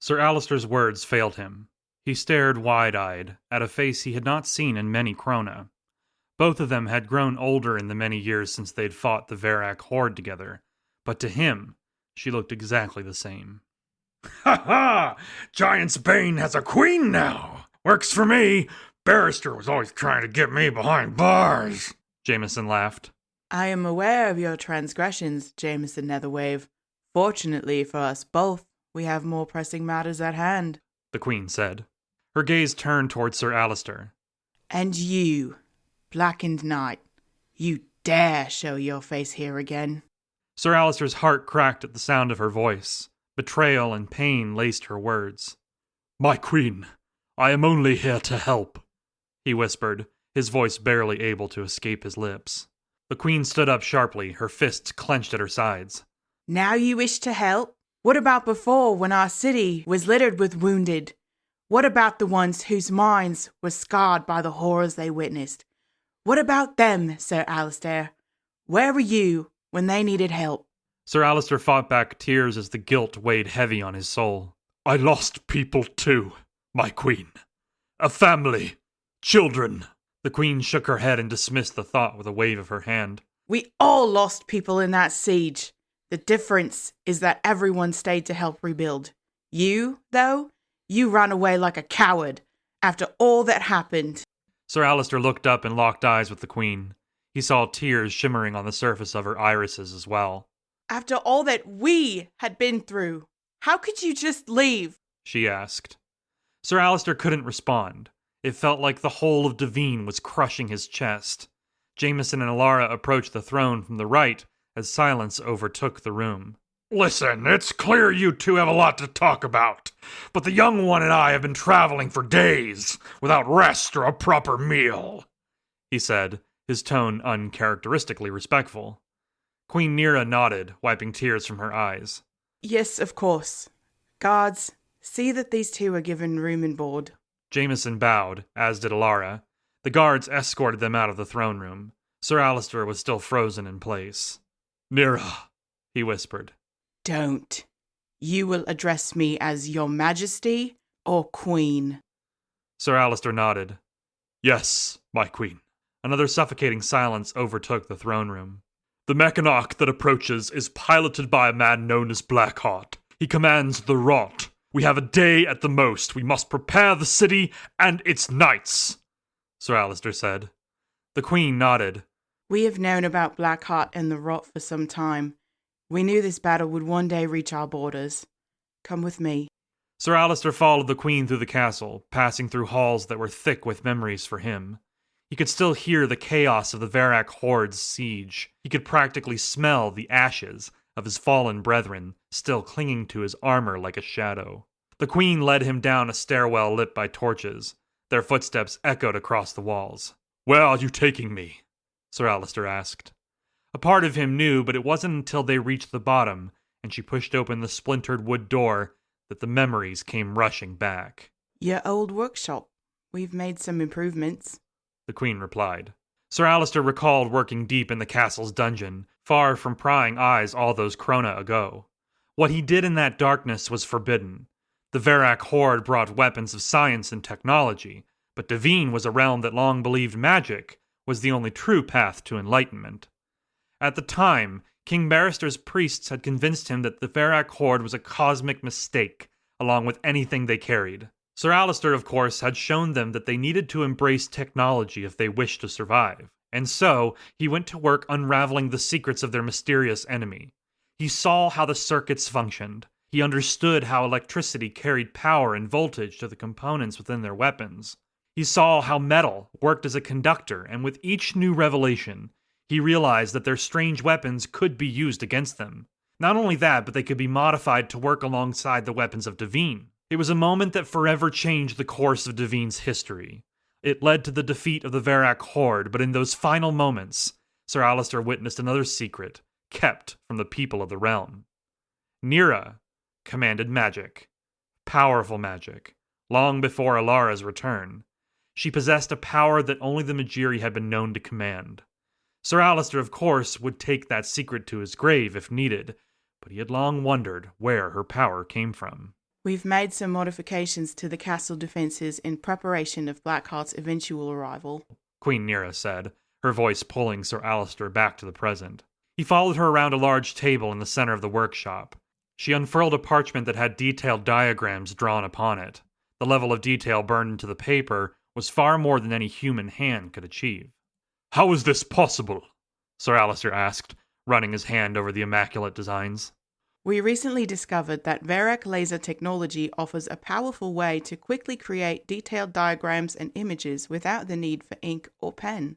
Sir Alister's words failed him. He stared wide-eyed at a face he had not seen in many Crona. Both of them had grown older in the many years since they'd fought the Varrock horde together, but to him, she looked exactly the same. Ha ha! Giant's Bane has a queen now! Works for me! Barrister was always trying to get me behind bars! Jameson laughed. I am aware of your transgressions, Jameson Netherwave. Fortunately for us both, we have more pressing matters at hand, the Queen said. Her gaze turned toward Sir Alister. And you, Blackened Knight, you dare show your face here again? Sir Alister's heart cracked at the sound of her voice. Betrayal and pain laced her words. My queen, I am only here to help, he whispered, his voice barely able to escape his lips. The Queen stood up sharply, her fists clenched at her sides. Now you wish to help? What about before, when our city was littered with wounded? What about the ones whose minds were scarred by the horrors they witnessed? What about them, Sir Alister? Where were you when they needed help? Sir Alister fought back tears as the guilt weighed heavy on his soul. I lost people too, my queen. A family. Children. The Queen shook her head and dismissed the thought with a wave of her hand. We all lost people in that siege. The difference is that everyone stayed to help rebuild. You, though, you ran away like a coward after all that happened. Sir Alister looked up and locked eyes with the Queen. He saw tears shimmering on the surface of her irises as well. After all that we had been through, how could you just leave? She asked. Sir Alister couldn't respond. It felt like the whole of Devine was crushing his chest. Jameson and Alara approached the throne from the right as silence overtook the room. Listen, it's clear you two have a lot to talk about, but the young one and I have been traveling for days without rest or a proper meal, he said, his tone uncharacteristically respectful. Queen Nira nodded, wiping tears from her eyes. Yes, of course. Guards, see that these two are given room and board. Jameson bowed, as did Alara. The guards escorted them out of the throne room. Sir Alister was still frozen in place. Nira, he whispered. Don't. You will address me as Your Majesty or Queen. Sir Alister nodded. Yes, my queen. Another suffocating silence overtook the throne room. The Mechanach that approaches is piloted by a man known as Blackheart. He commands the Rot. We have a day at the most. We must prepare the city and its knights, Sir Alister said. The Queen nodded. We have known about Blackheart and the Rot for some time. We knew this battle would one day reach our borders. Come with me. Sir Alister followed the Queen through the castle, passing through halls that were thick with memories for him. He could still hear the chaos of the Varrock horde's siege. He could practically smell the ashes of his fallen brethren, still clinging to his armor like a shadow. The Queen led him down a stairwell lit by torches. Their footsteps echoed across the walls. Where are you taking me? Sir Alister asked. A part of him knew, but it wasn't until they reached the bottom, and she pushed open the splintered wood door, that the memories came rushing back. Your old workshop. We've made some improvements, the Queen replied. Sir Alister recalled working deep in the castle's dungeon, far from prying eyes all those Crona ago. What he did in that darkness was forbidden. The Varrock horde brought weapons of science and technology, but Devine was a realm that long believed magic was the only true path to enlightenment. At the time, King Barrister's priests had convinced him that the Varrock horde was a cosmic mistake, along with anything they carried. Sir Alister, of course, had shown them that they needed to embrace technology if they wished to survive, and so he went to work unraveling the secrets of their mysterious enemy. He saw how the circuits functioned. He understood how electricity carried power and voltage to the components within their weapons. He saw how metal worked as a conductor, and with each new revelation, he realized that their strange weapons could be used against them. Not only that, but they could be modified to work alongside the weapons of Devine. It was a moment that forever changed the course of Devine's history. It led to the defeat of the Varrock horde, but in those final moments, Sir Alister witnessed another secret, kept from the people of the realm. Nira commanded magic. Powerful magic. Long before Alara's return. She possessed a power that only the Majiri had been known to command. Sir Alister, of course, would take that secret to his grave if needed, but he had long wondered where her power came from. We've made some modifications to the castle defenses in preparation of Blackheart's eventual arrival, Queen Nira said, her voice pulling Sir Alistair back to the present. He followed her around a large table in the center of the workshop. She unfurled a parchment that had detailed diagrams drawn upon it. The level of detail burned into the paper was far more than any human hand could achieve. How is this possible? Sir Alistair asked, running his hand over the immaculate designs. We recently discovered that Verac laser technology offers a powerful way to quickly create detailed diagrams and images without the need for ink or pen,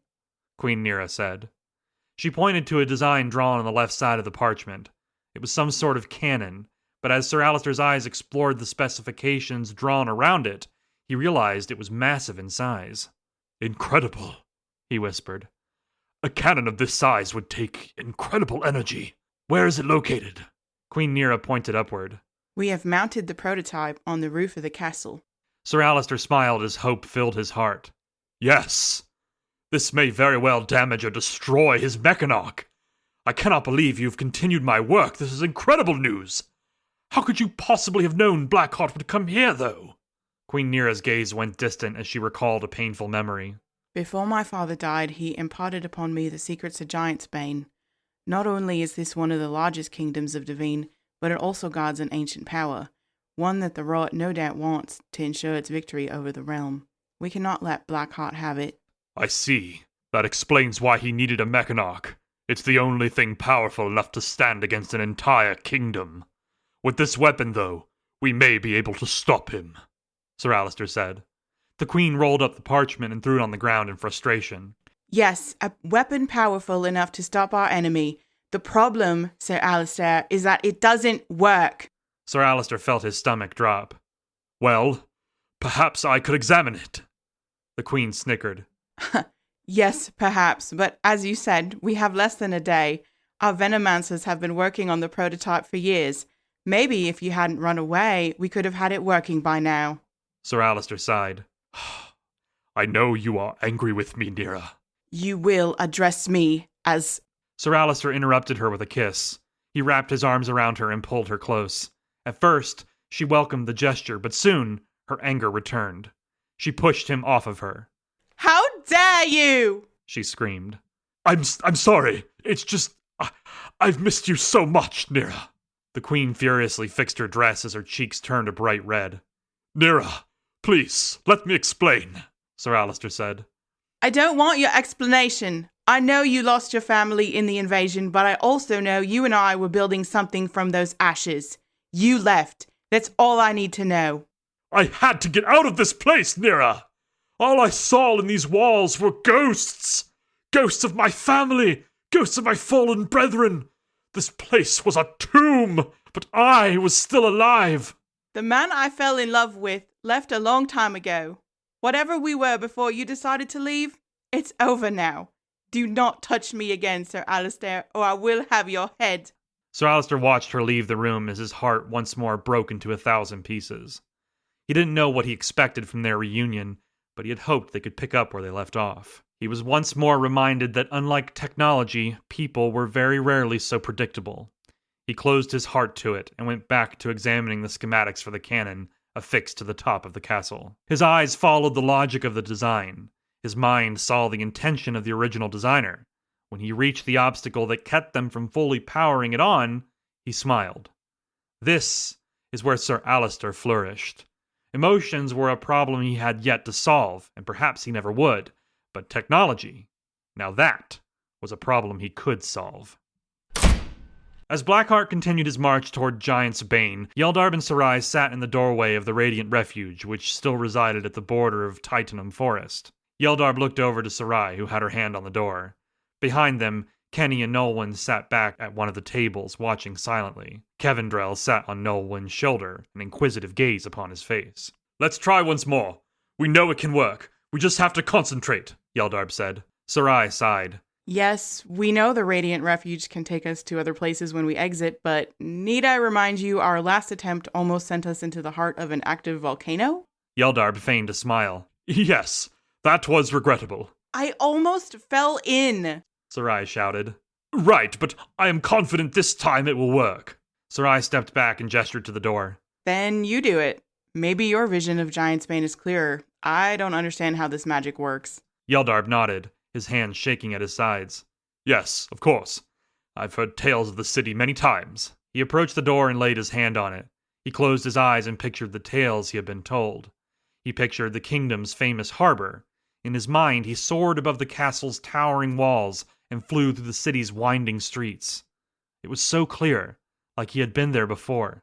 Queen Nira said. She pointed to a design drawn on the left side of the parchment. It was some sort of cannon, but as Sir Alistair's eyes explored the specifications drawn around it, he realized it was massive in size. Incredible, he whispered. A cannon of this size would take incredible energy. Where is it located? Queen Nira pointed upward. We have mounted the prototype on the roof of the castle. Sir Alistair smiled as hope filled his heart. Yes. This may very well damage or destroy his Mechanarch. I cannot believe you've continued my work. This is incredible news. How could you possibly have known Blackheart would come here, though? Queen Nira's gaze went distant as she recalled a painful memory. Before my father died, he imparted upon me the secrets of Giantsbane. Not only is this one of the largest kingdoms of Devine, but it also guards an ancient power, one that the Rot no doubt wants to ensure its victory over the realm. We cannot let Blackheart have it. I see. That explains why he needed a Mechanarch. It's the only thing powerful enough to stand against an entire kingdom. With this weapon, though, we may be able to stop him, Sir Alistair said. The Queen rolled up the parchment and threw it on the ground in frustration. Yes, a weapon powerful enough to stop our enemy. The problem, Sir Alistair, is that it doesn't work. Sir Alistair felt his stomach drop. Well, perhaps I could examine it. The Queen snickered. Yes, perhaps, but as you said, we have less than a day. Our Venomancers have been working on the prototype for years. Maybe if you hadn't run away, we could have had it working by now. Sir Alistair sighed. I know you are angry with me, Nira. You will address me as... Sir Alistair interrupted her with a kiss. He wrapped his arms around her and pulled her close. At first, she welcomed the gesture, but soon her anger returned. She pushed him off of her. How dare you! She screamed. I'm sorry. It's just... I've missed you so much, Nira. The Queen furiously fixed her dress as her cheeks turned a bright red. Nira, please, let me explain, Sir Alistair said. I don't want your explanation. I know you lost your family in the invasion, but I also know you and I were building something from those ashes. You left. That's all I need to know. I had to get out of this place, Nira. All I saw in these walls were ghosts. Ghosts of my family. Ghosts of my fallen brethren. This place was a tomb, but I was still alive. The man I fell in love with left a long time ago. Whatever we were before you decided to leave, it's over now. Do not touch me again, Sir Alistair, or I will have your head. Sir Alistair watched her leave the room as his heart once more broke into 1,000 pieces. He didn't know what he expected from their reunion, but he had hoped they could pick up where they left off. He was once more reminded that unlike technology, people were very rarely so predictable. He closed his heart to it and went back to examining the schematics for the cannon affixed to the top of the castle. His eyes followed the logic of the design. His mind saw the intention of the original designer. When he reached the obstacle that kept them from fully powering it on, he smiled. This is where Sir Alistair flourished. Emotions were a problem he had yet to solve, and perhaps he never would. But technology, now that was a problem he could solve. As Blackheart continued his march toward Giantsbane, Yeldarb and Sarai sat in the doorway of the Radiant Refuge, which still resided at the border of Titanum Forest. Yeldarb looked over to Sarai, who had her hand on the door. Behind them, Kenny and Nolwenn sat back at one of the tables, watching silently. Kevindrel sat on Nolwenn's shoulder, an inquisitive gaze upon his face. Let's try once more. We know it can work. We just have to concentrate, Yeldarb said. Sarai sighed. Yes, we know the Radiant Refuge can take us to other places when we exit, but need I remind you our last attempt almost sent us into the heart of an active volcano? Yeldarb feigned a smile. Yes, that was regrettable. I almost fell in, Sarai shouted. Right, but I am confident this time it will work. Sarai stepped back and gestured to the door. Then you do it. Maybe your vision of Giant's Bane is clearer. I don't understand how this magic works. Yeldarb nodded, his hands shaking at his sides. Yes, of course. I've heard tales of the city many times. He approached the door and laid his hand on it. He closed his eyes and pictured the tales he had been told. He pictured the kingdom's famous harbor. In his mind, he soared above the castle's towering walls and flew through the city's winding streets. It was so clear, like he had been there before.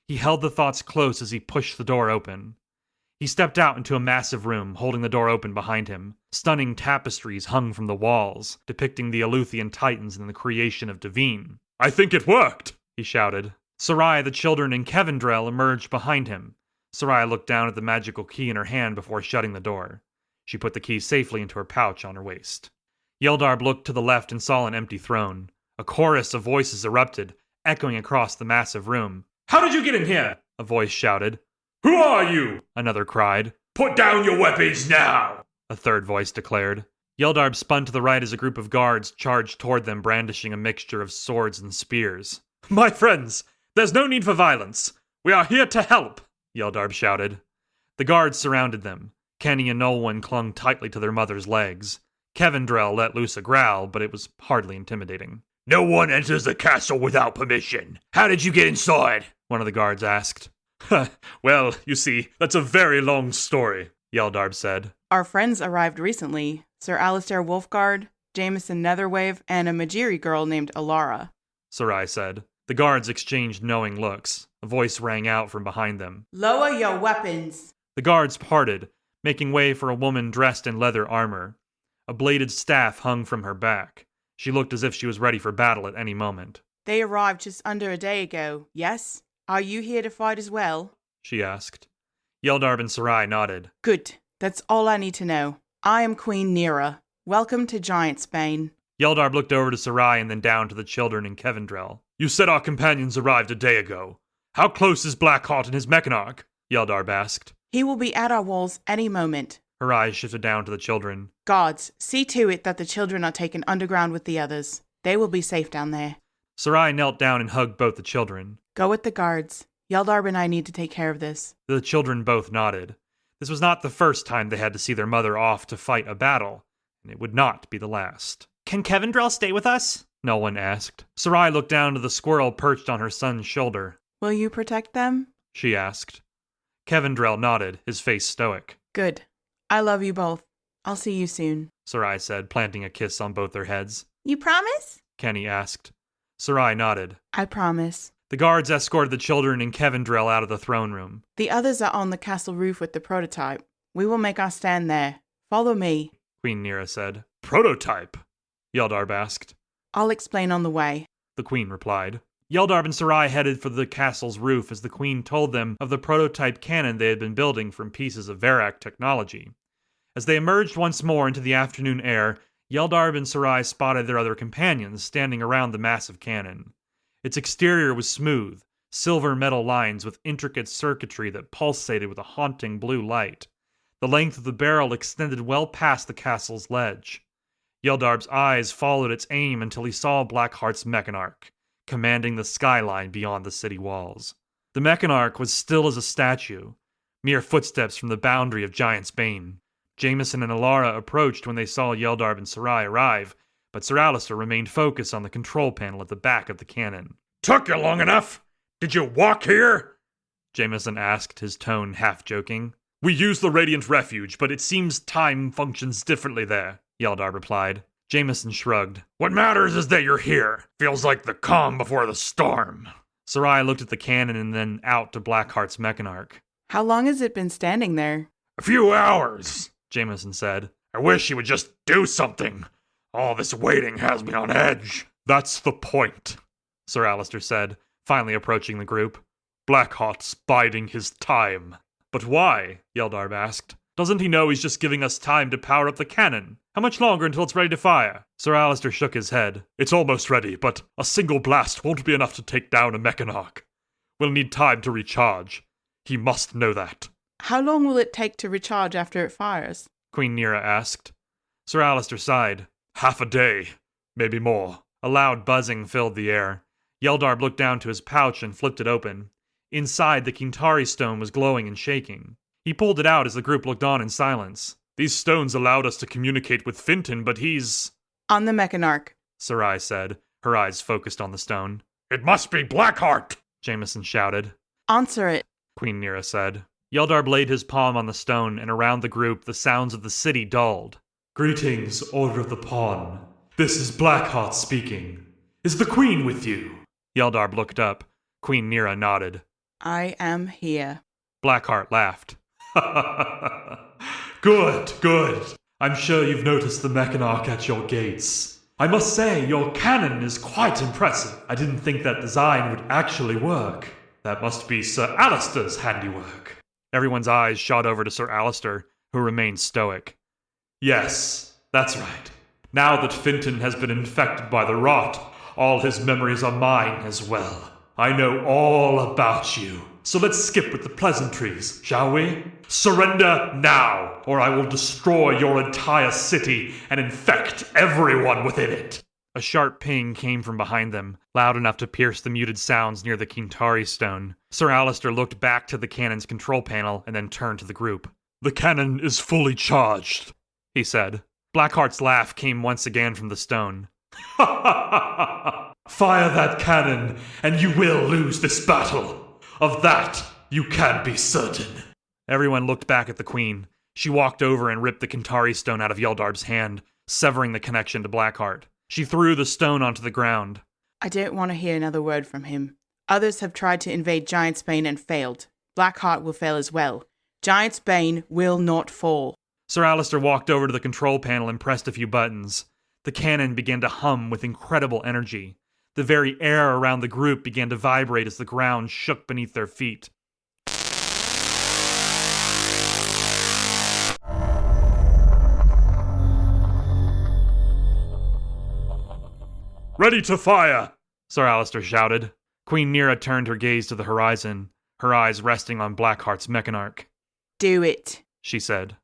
He held the thoughts close as he pushed the door open. He stepped out into a massive room, holding the door open behind him. Stunning tapestries hung from the walls, depicting the Eluthian titans and the creation of Devine. I think it worked, he shouted. Sarai, the children, and Kevindrel emerged behind him. Sarai looked down at the magical key in her hand before shutting the door. She put the key safely into her pouch on her waist. Yeldarb looked to the left and saw an empty throne. A chorus of voices erupted, echoing across the massive room. How did you get in here? A voice shouted. Who are you? Another cried. Put down your weapons now! A third voice declared. Yeldarb spun to the right as a group of guards charged toward them, brandishing a mixture of swords and spears. My friends, there's no need for violence. We are here to help, Yeldarb shouted. The guards surrounded them. Kenny and Nolwenn clung tightly to their mother's legs. Kevindrel let loose a growl, but it was hardly intimidating. No one enters the castle without permission. How did you get inside? One of the guards asked. Well, you see, that's a very long story, Yeldarb said. Our friends arrived recently. Sir Alistair Wolfguard, Jameson Netherwave, and a Majiri girl named Alara, Sarai said. The guards exchanged knowing looks. A voice rang out from behind them. Lower your weapons! The guards parted, making way for a woman dressed in leather armor. A bladed staff hung from her back. She looked as if she was ready for battle at any moment. They arrived just under a day ago, yes? Are you here to fight as well? She asked. Yeldarb and Sarai nodded. Good. That's all I need to know. I am Queen Nera. Welcome to Giant's Bane. Yeldarb looked over to Sarai and then down to the children and Kevindrel. You said our companions arrived a day ago. How close is Blackheart and his Mechanarch? Yeldarb asked. He will be at our walls any moment. Her eyes shifted down to the children. Guards, see to it that the children are taken underground with the others. They will be safe down there. Sarai knelt down and hugged both the children. Go with the guards. Yeldarb and I need to take care of this. The children both nodded. This was not the first time they had to see their mother off to fight a battle, and it would not be the last. Can Kevindrel stay with us? Nolwenn asked. Sarai looked down to the squirrel perched on her son's shoulder. Will you protect them? She asked. Kevindrel nodded, his face stoic. Good. I love you both. I'll see you soon, Sarai said, planting a kiss on both their heads. You promise? Kenny asked. Sarai nodded. I promise. The guards escorted the children and Kevindrel out of the throne room. The others are on the castle roof with the prototype. We will make our stand there. Follow me, Queen Nera said. Prototype? Yeldarb asked. I'll explain on the way, the queen replied. Yeldarb and Sarai headed for the castle's roof as the queen told them of the prototype cannon they had been building from pieces of Verak technology. As they emerged once more into the afternoon air, Yeldarb and Sarai spotted their other companions standing around the massive cannon. Its exterior was smooth, silver metal lines with intricate circuitry that pulsated with a haunting blue light. The length of the barrel extended well past the castle's ledge. Yeldarb's eyes followed its aim until he saw Blackheart's Mechanarch, commanding the skyline beyond the city walls. The Mechanarch was still as a statue, mere footsteps from the boundary of Giant's Bane. Jameson and Alara approached when they saw Yeldarb and Sarai arrive, but Sir Alistair remained focused on the control panel at the back of the cannon. Took you long enough? Did you walk here? Jameson asked, his tone half-joking. We use the Radiant Refuge, but it seems time functions differently there, Yeldarb replied. Jameson shrugged. What matters is that you're here. Feels like the calm before the storm. Sarai looked at the cannon and then out to Blackheart's Mechanarch. How long has it been standing there? A few hours, Jameson said. I wish he would just do something. All this waiting has me on edge. That's the point, Sir Alistair said, finally approaching the group. Blackheart's biding his time. But why? Yeldarb asked. Doesn't he know he's just giving us time to power up the cannon? How much longer until it's ready to fire? Sir Alistair shook his head. It's almost ready, but a single blast won't be enough to take down a Mechanarch. We'll need time to recharge. He must know that. How long will it take to recharge after it fires? Queen Nera asked. Sir Alistair sighed. Half a day, maybe more. A loud buzzing filled the air. Yeldarb looked down to his pouch and flipped it open. Inside, the Kintari stone was glowing and shaking. He pulled it out as the group looked on in silence. These stones allowed us to communicate with Finton, but he's... On the Mechanarch. Sarai said, her eyes focused on the stone. It must be Blackheart! Jameson shouted. Answer it. Queen Nira said. Yeldar laid his palm on the stone, and around the group the sounds of the city dulled. Greetings, Order of the Pawn. This is Blackheart speaking. Is the Queen with you? Yeldar looked up. Queen Nira nodded. I am here. Blackheart laughed. Good, good. I'm sure you've noticed the Mechanarch at your gates. I must say, your cannon is quite impressive. I didn't think that design would actually work. That must be Sir Alistair's handiwork. Everyone's eyes shot over to Sir Alistair, who remained stoic. Yes, that's right. Now that Finton has been infected by the rot, all his memories are mine as well. I know all about you. So let's skip with the pleasantries, shall we? Surrender now, or I will destroy your entire city and infect everyone within it. A sharp ping came from behind them, loud enough to pierce the muted sounds near the Kintari stone. Sir Alistair looked back to the cannon's control panel and then turned to the group. The cannon is fully charged, he said. Blackheart's laugh came once again from the stone. Fire that cannon, and you will lose this battle. Of that, you can be certain. Everyone looked back at the Queen. She walked over and ripped the Kintari stone out of Yeldar's hand, severing the connection to Blackheart. She threw the stone onto the ground. I don't want to hear another word from him. Others have tried to invade Giantsbane and failed. Blackheart will fail as well. Giantsbane will not fall. Sir Alistair walked over to the control panel and pressed a few buttons. The cannon began to hum with incredible energy. The very air around the group began to vibrate as the ground shook beneath their feet. Ready to fire! Sir Alistair shouted. Queen Nira turned her gaze to the horizon, her eyes resting on Blackheart's Mechanarch. Do it, she said.